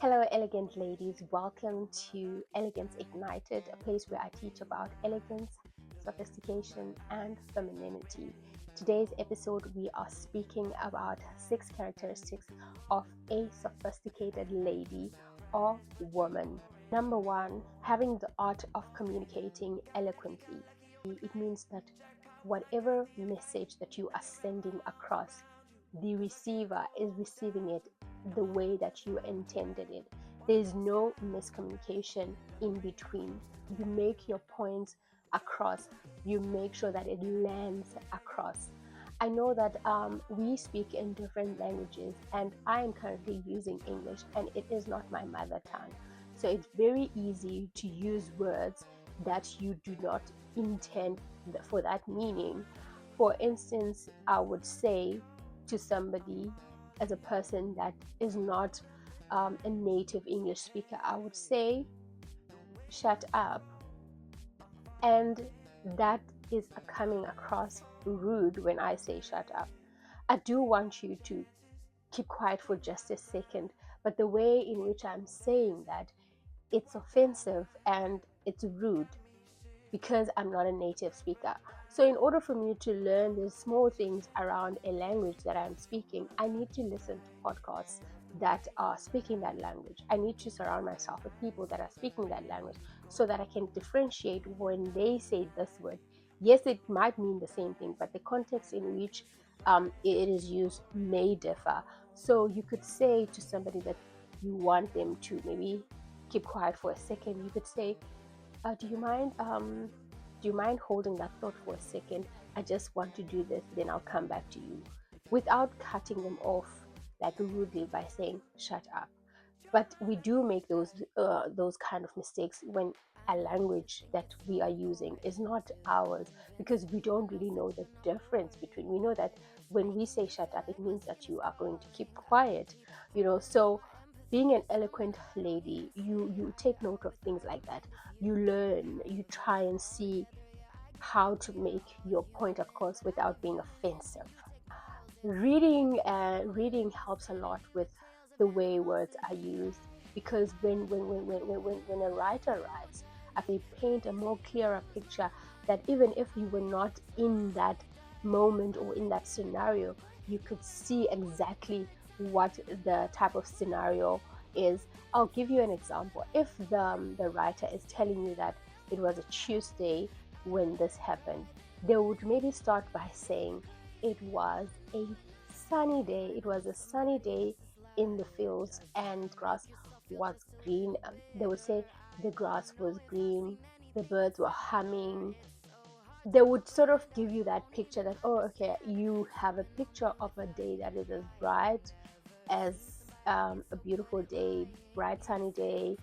Hello, elegant ladies. Welcome to Elegance Ignited, a place where I teach about elegance, sophistication, and femininity. Today's episode, we are speaking about 6 characteristics of a sophisticated lady or woman. Number 1, having the art of communicating eloquently. It means that whatever message that you are sending across, the receiver is receiving it the way that you intended it. There's no miscommunication in between. You make your points across, you make sure that it lands across. I know that we speak in different languages, and I am currently using English, and it is not my mother tongue. So it's very easy to use words that you do not intend for that meaning. For instance, I would say to somebody, as a person that is not a native English speaker, I would say, shut up. And that is coming across rude when I say shut up. I do want you to keep quiet for just a second, but the way in which I'm saying that, it's offensive and it's rude because I'm not a native speaker. So in order for me to learn the small things around a language that I'm speaking, I need to listen to podcasts that are speaking that language. I need to surround myself with people that are speaking that language so that I can differentiate when they say this word. Yes, it might mean the same thing, but the context in which it is used may differ. So you could say to somebody that you want them to maybe keep quiet for a second, you could say, do you mind holding that thought for a second? I just want to do this, then I'll come back to you, without cutting them off like rudely by saying shut up. But we do make those kind of mistakes when a language that we are using is not ours, because we don't really know the difference between. We know that when we say shut up, it means that you are going to keep quiet, so being an eloquent lady, you take note of things like that. You learn, you try and see how to make your point across without being offensive. Reading helps a lot with the way words are used, because when a writer writes, they paint a more clearer picture, that even if you were not in that moment or in that scenario, you could see exactly what the type of scenario is. I'll give you an example. If the writer is telling you that it was a Tuesday when this happened, they would maybe start by saying it was a sunny day. It was a sunny day in the fields and grass was green. They would say the grass was green, the birds were humming. They would sort of give you that picture that, oh, okay, you have a picture of a day that is as bright as a beautiful day, bright sunny day.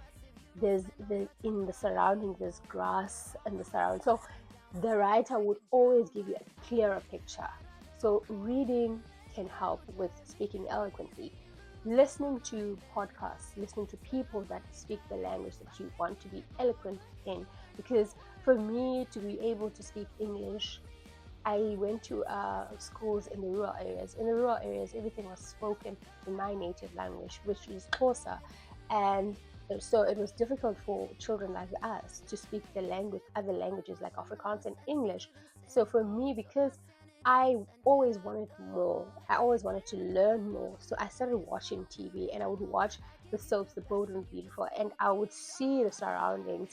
In the surroundings, there's grass and the surroundings. So the writer would always give you a clearer picture. So reading can help with speaking eloquently. Listening to podcasts, listening to people that speak the language that you want to be eloquent in. Because for me to be able to speak English, I went to schools in the rural areas. In the rural areas, everything was spoken in my native language, which is Xhosa. And so it was difficult for children like us to speak the language, other languages like Afrikaans and English. So for me, because I always wanted more, I always wanted to learn more. So I started watching TV, and I would watch the soaps, The Bold and Beautiful, and I would see the surroundings,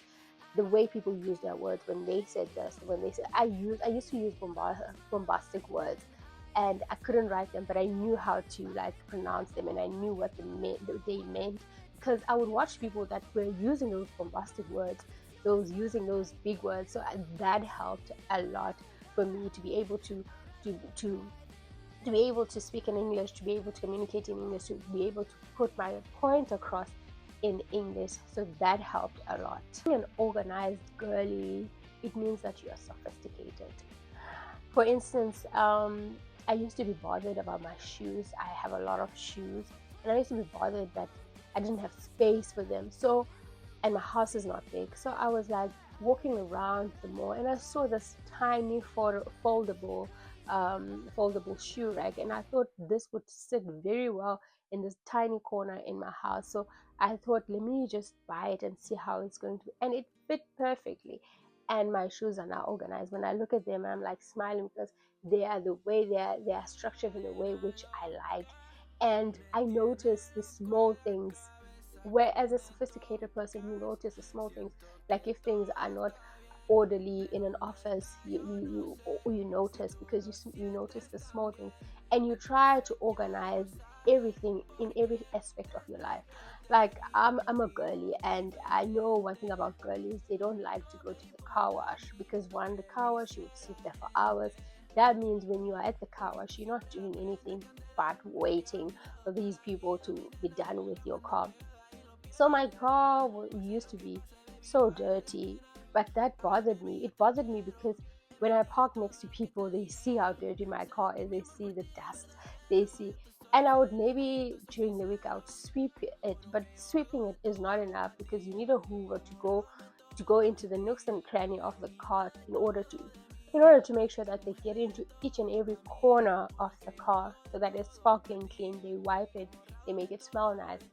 the way people use their words when they said this, when they said, I used to use bombastic words, and I couldn't write them, but I knew how to like pronounce them, and I knew what they meant, because I would watch people that were using those bombastic words, using those big words. So that helped a lot for me to be able to be able to speak in English, to be able to communicate in English, to be able to put my point across in English. So that helped a lot. Being an organized girly, it means that you are sophisticated. For instance, I used to be bothered about my shoes. I have a lot of shoes, and I used to be bothered that I didn't have space for them. So, and my house is not big. So I was like walking around the mall, and I saw this tiny foldable shoe rack, and I thought this would sit very well in this tiny corner in my house. So I thought, let me just buy it and see how it's going to be. And it fit perfectly. And my shoes are now organized. When I look at them, I'm like smiling because they are the way they are structured in a way which I like. And I notice the small things where, as a sophisticated person, you notice the small things, like if things are not orderly in an office, you notice, because you notice the small things, and you try to organize everything in every aspect of your life. Like I'm a girly, and I know one thing about girlies: they don't like to go to the car wash, because one, the car wash, you would sit there for hours. That means when you are at the car wash, you're not doing anything but waiting for these people to be done with your car. So my car used to be so dirty, but that bothered me. It bothered me because when I park next to people, they see how dirty my car is. They see the dust. They see, and I would, maybe during the week I would sweep it, but sweeping it is not enough, because you need a hoover to go into the nooks and cranny of the car in order to make sure that they get into each and every corner of the car, so that it's sparkling clean. They wipe it, they make it smell nice.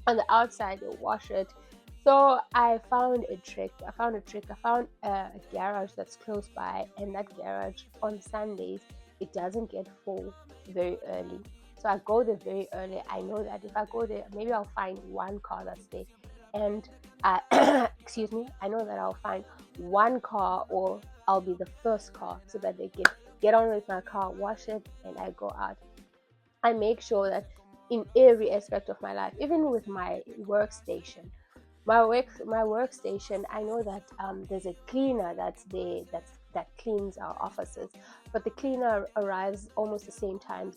On the outside, they wash it. So I found a trick. I found a garage that's close by, and that garage on Sundays, it doesn't get full very early. So I go there very early. I know that if I go there, maybe I'll find one car that's there, and excuse me, I know that I'll find one car, or I'll be the first car, so that they get on with my car, wash it, and I go out. I make sure that in every aspect of my life, even with my workstation, my workstation, I know that there's a cleaner that's there, that cleans our offices, but the cleaner arrives almost the same time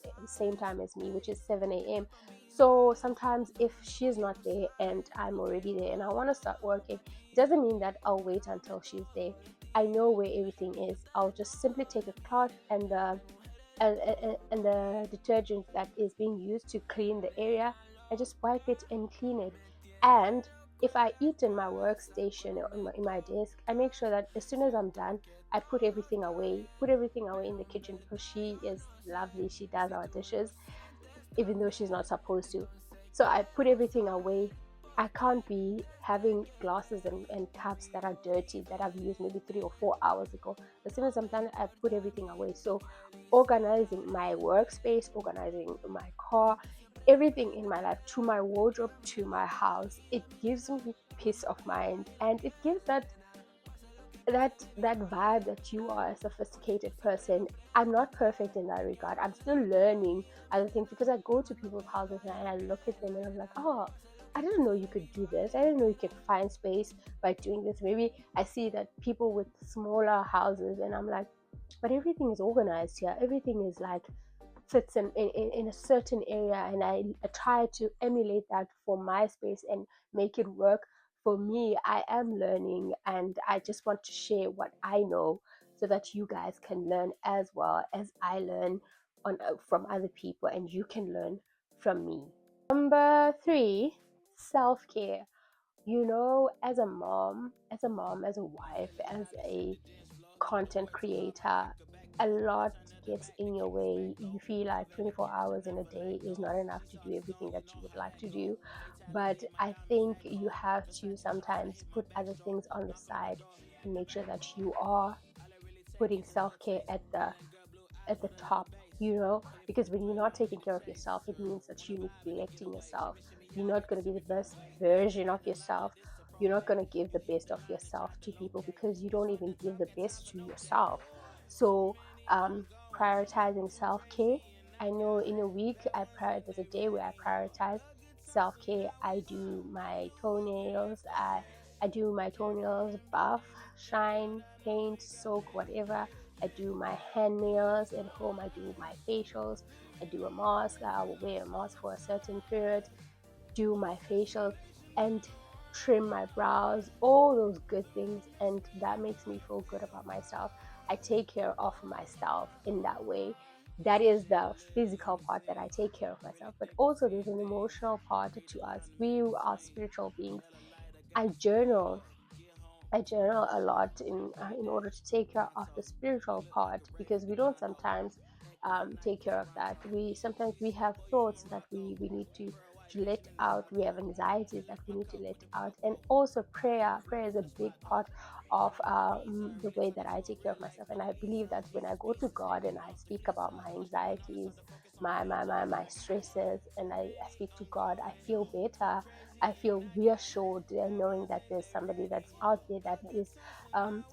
as me, which is 7 a.m. So sometimes if she's not there and I'm already there and I want to start working, it doesn't mean that I'll wait until she's there. I know where everything is. I'll just simply take a cloth and the detergent that is being used to clean the area. I just wipe it and clean it. And if I eat in my workstation or in my desk, I make sure that as soon as I'm done, I put everything away in the kitchen, because she is lovely. She does our dishes, even though she's not supposed to. So I put everything away. I can't be having glasses and cups that are dirty, that I've used maybe 3 or 4 hours ago. As soon as I'm done, I put everything away. So organizing my workspace, organizing my car, everything in my life, to my wardrobe, to my house, it gives me peace of mind, and it gives that vibe that you are a sophisticated person. I'm not perfect in that regard. I'm still learning other things, because I go to people's houses and I look at them and I'm like, oh, I didn't know you could do this. I didn't know you could find space by doing this. Maybe I see that people with smaller houses, and I'm like, but everything is organized here. Everything is like fits in a certain area, and I try to emulate that for my space and make it work for me. I am learning, and I just want to share what I know, so that you guys can learn as well as I learn from other people, and you can learn from me. Number 3, self-care. As a wife, as a content creator, a lot gets in your way. You feel like 24 hours in a day is not enough to do everything that you would like to do. But I think you have to sometimes put other things on the side and make sure that you are putting self-care at the top, because when you're not taking care of yourself, it means that you're neglecting yourself. You're not going to be the best version of yourself. You're not going to give the best of yourself to people, because you don't even give the best to yourself. So, prioritizing self-care. I know in a week, there's a day where I prioritize self-care. I do my toenails. I do my toenails, buff, shine, paint, soak, whatever. I do my hand nails at home. I do my facials. I do a mask. I will wear a mask for a certain period. Do my facials and trim my brows. All those good things, and that makes me feel good about myself. I take care of myself in that way. That is the physical part, that I take care of myself. But also, there's an emotional part to us. We are spiritual beings. I journal. I journal a lot in order to take care of the spiritual part, because we don't sometimes take care of that. We have thoughts that we need to to let out. We have anxieties that we need to let out. And also prayer is a big part of the way that I take care of myself. And I believe that when I go to God and I speak about my anxieties, my stresses, and I speak to God, I feel better. I feel reassured, knowing that there's somebody that's out there that is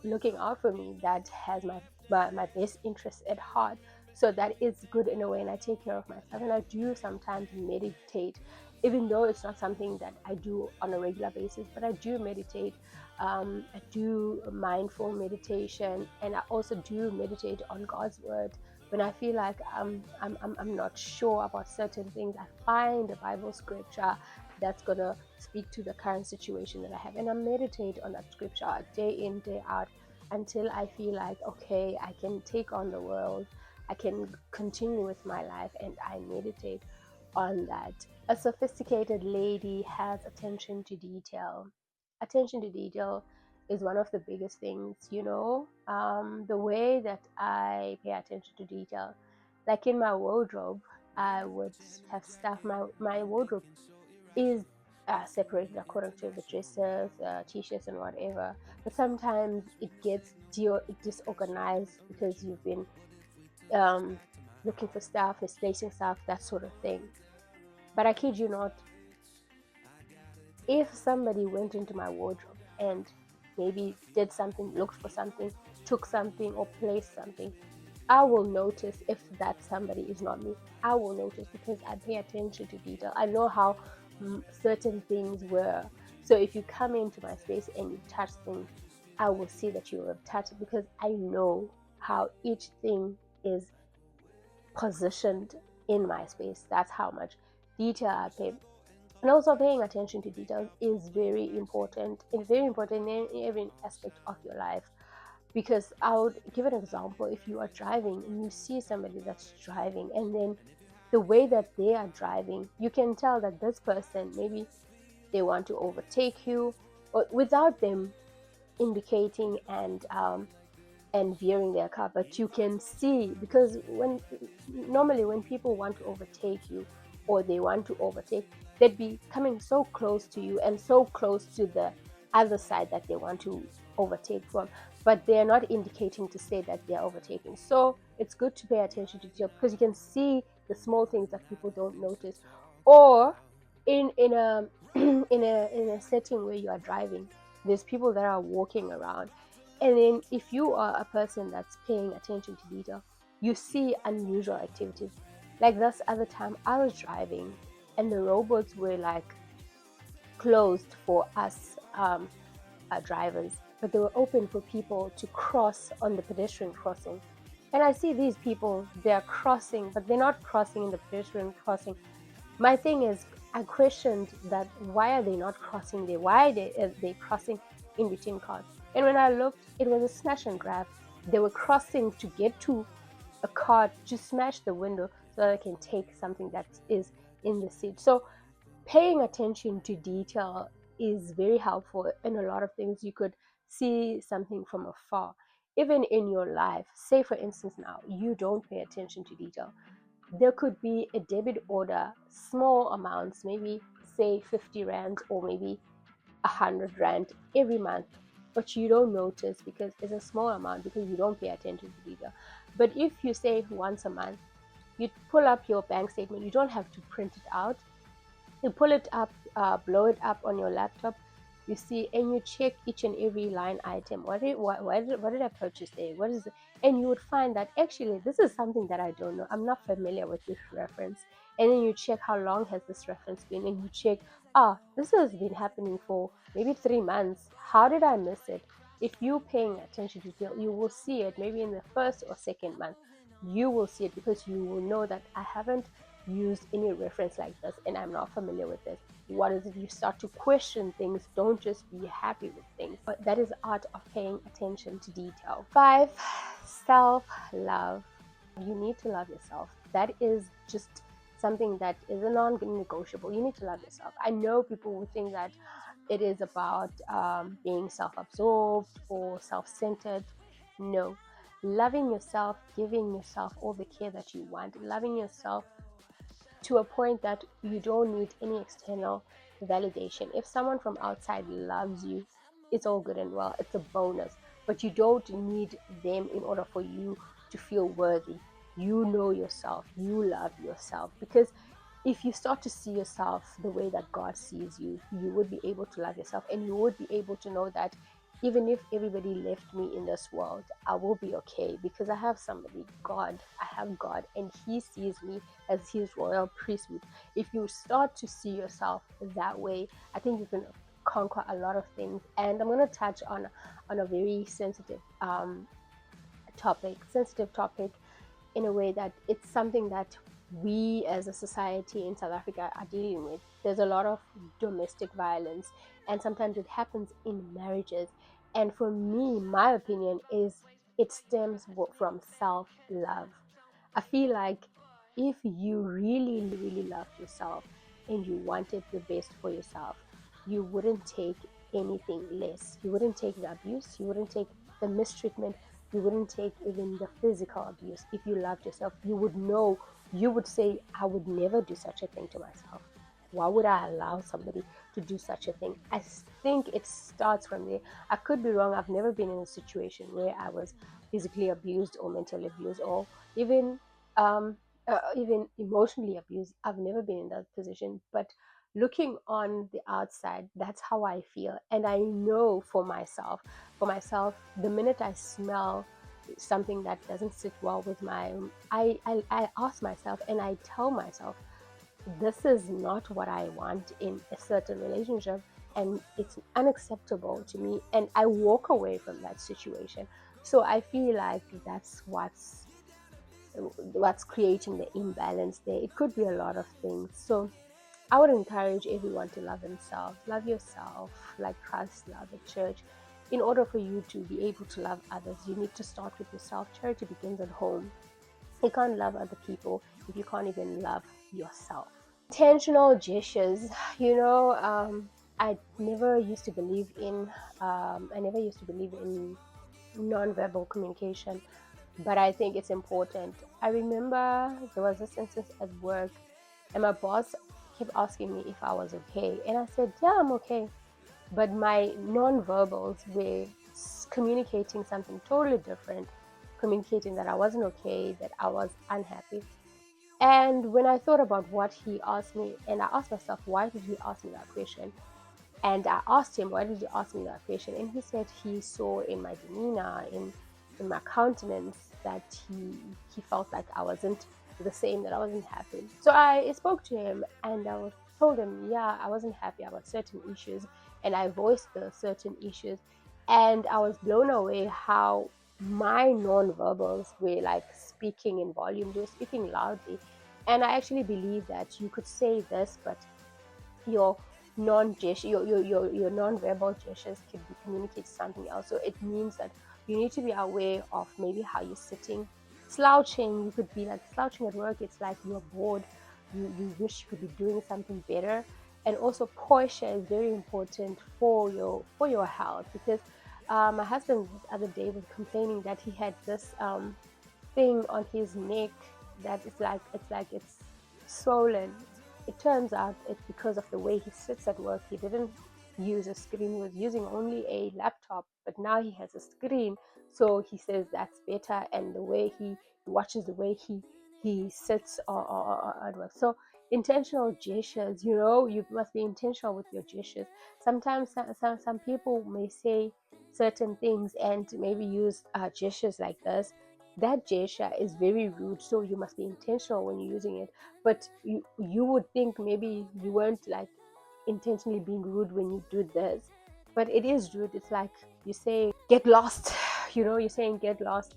looking out for me, that has my best interest at heart. So that is good in a way, and I take care of myself. And I do sometimes meditate, even though it's not something that I do on a regular basis, but I do meditate. I do mindful meditation, and I also do meditate on God's word. When I feel like I'm not sure about certain things, I find a Bible scripture that's going to speak to the current situation that I have, and I meditate on that scripture day in, day out, until I feel like, okay, I can take on the world, I can continue with my life, and I meditate on that. A sophisticated lady has attention to detail. Attention to detail is one of the biggest things, the way that I pay attention to detail. Like in my wardrobe, I would have stuff. My wardrobe is separated according to the dresses, t-shirts, and whatever. But sometimes it gets disorganized because you've been um, looking for stuff, misplacing stuff, that sort of thing. But I kid you not, if somebody went into my wardrobe and maybe did something, looked for something, took something, or placed something, I will notice if that somebody is not me. I will notice because I pay attention to detail. I know how certain things were. So if you come into my space and you touch things, I will see that you have touched it because I know how each thing is positioned in my space. That's how much detail I pay. And also paying attention to details is very important. It's very important in every aspect of your life. Because I would give an example. If you are driving and you see somebody that's driving, and then the way that they are driving, you can tell that this person, maybe they want to overtake you, or without them indicating and veering their car. But you can see, because normally when people want to overtake you, or they want to overtake, they'd be coming so close to you and so close to the other side that they want to overtake from, but they're not indicating to say that they're overtaking. So it's good to pay attention to detail because you can see the small things that people don't notice. Or in a in a setting where you are driving, there's people that are walking around, and then if you are a person that's paying attention to detail, you see unusual activities. Like this other time I was driving and the robots were like closed for us drivers, but they were open for people to cross on the pedestrian crossing. And I see these people, they're crossing, but they're not crossing in the pedestrian crossing. My thing is, I questioned that why are they not crossing there? Why are they crossing in between cars? And when I looked, it was a smash and grab. They were crossing to get to a car to smash the window so that I can take something that is in the seat. So paying attention to detail is very helpful in a lot of things. You could see something from afar. Even in your life, say for instance, now you don't pay attention to detail. There could be a debit order, small amounts, maybe say 50 rand or maybe 100 rand every month, but you don't notice because it's a small amount, because you don't pay attention to detail. But if you save once a month, you pull up your bank statement, you don't have to print it out, you pull it up, blow it up on your laptop, you see, and you check each and every line item. What did I purchase there? What is it? And you would find that actually this is something that I don't know. I'm not familiar with this reference. And then you check how long has this reference been, and you check, this has been happening for maybe 3 months. How did I miss it? If you're paying attention to detail, you will see it maybe in the first or second month. You will see it because you will know that I haven't used any reference like this and I'm not familiar with this. What is it? You start to question things. Don't just be happy with things. But that is the art of paying attention to detail. 5, self-love. You need to love yourself. That is just something that is a non-negotiable. You need to love yourself. I know people will think that it is about being self-absorbed or self-centered. No. Loving yourself, giving yourself all the care that you want, loving yourself to a point that you don't need any external validation. If someone from outside loves you, it's all good and well, it's a bonus, but you don't need them in order for you to feel worthy. You know yourself, you love yourself, because if you start to see yourself the way that God sees you, you would be able to love yourself, and you would be able to know that even if everybody left me in this world, I will be okay because I have somebody, God. I have God, and He sees me as His royal priesthood. If you start to see yourself that way, I think you can conquer a lot of things. And I'm going to touch on a very sensitive topic, in a way that it's something that we as a society in South Africa are dealing with. There's a lot of domestic violence, and sometimes it happens in marriages. And for me, my opinion is it stems from self love. I feel like if you really, really loved yourself and you wanted the best for yourself, you wouldn't take anything less. You wouldn't take the abuse, you wouldn't take the mistreatment, you wouldn't take even the physical abuse. If you loved yourself, you would know, you would say, I would never do such a thing to myself. Why would I allow somebody to do such a thing? I think it starts from there. I could be wrong. I've never been in a situation where I was physically abused or mentally abused, or even um, even emotionally abused. I've never been in that position, but looking on the outside, that's how I feel. And I know for myself, the minute I smell something that doesn't sit well with I ask myself and I tell myself, this is not what I want in a certain relationship, and it's unacceptable to me, and I walk away from that situation. So I feel like that's what's creating the imbalance there. It could be a lot of things. So I would encourage everyone to love themselves, love yourself like Christ loved the church. In order for you to be able to love others, you need to start with yourself. Charity begins at home. You can't love other people if you can't even love yourself. Intentional gestures, I never used to believe in non-verbal communication, but I think it's important. I remember there was this instance at work, and my boss kept asking me if I was okay, and I said, yeah, I'm okay, but my non-verbals were communicating something totally different, communicating that I wasn't okay, that I was unhappy. And when I thought about what he asked me, and I asked myself, why did he ask me that question? And I asked him, why did you ask me that question? And he said he saw in my demeanor, in my countenance, that he felt like I wasn't the same, that I wasn't happy. So I spoke to him, and told him, yeah, I wasn't happy about certain issues, and I voiced the certain issues. And I was blown away how my non-verbals were like speaking in volume, they were speaking loudly. And I actually believe that you could say this, but your your non-verbal gestures could be communicate something else. So it means that you need to be aware of maybe how you're sitting. Slouching, you could be like slouching at work, it's like you're bored, you wish you could be doing something better. And also posture is very important for your health, because my husband the other day was complaining that he had this thing on his neck that it's swollen. It turns out it's because of the way he sits at work. He didn't use a screen, he was using only a laptop, but now he has a screen. So he says that's better, and the way he watches, the way he sits at work. So intentional gestures, you must be intentional with your gestures. Sometimes some people may say certain things and maybe use gestures like this. That gesture is very rude, so you must be intentional when you're using it. But you would think maybe you weren't like intentionally being rude when you do this, but it is rude. It's like you say get lost, you're saying get lost.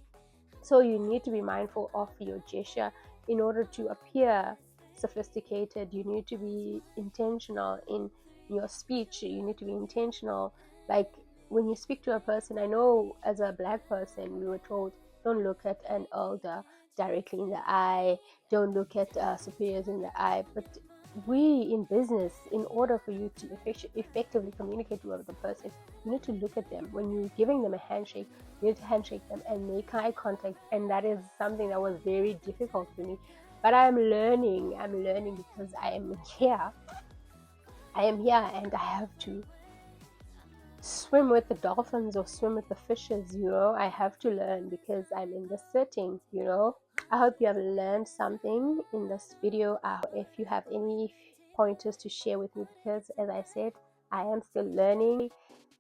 So you need to be mindful of your gesture in order to appear sophisticated. You need to be intentional in your speech. You need to be intentional. Like when you speak to a person, I know as a black person, we were told don't look at an elder directly in the eye, don't look at superiors in the eye. But we in business, in order for you to effectively communicate with the person, you need to look at them. When you're giving them a handshake, you need to handshake them and make eye contact. And that is something that was very difficult for me. But I'm learning because I am here. I am here and I have to swim with the dolphins or swim with the fishes, I have to learn because I'm in the setting. I hope you have learned something in this video. If you have any pointers to share with me, because as I said, I am still learning.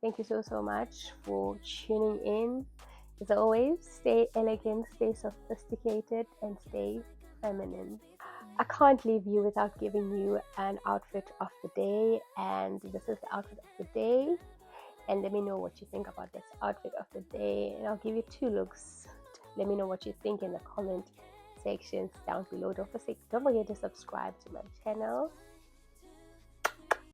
Thank you so much for tuning in. As always, stay elegant, stay sophisticated, and stay feminine. I can't leave you without giving you an outfit of the day, and this is the outfit of the day. And let me know what you think about this outfit of the day, and I'll give you 2 looks. Let me know what you think in the comment sections down below. Don't forget to subscribe to my channel,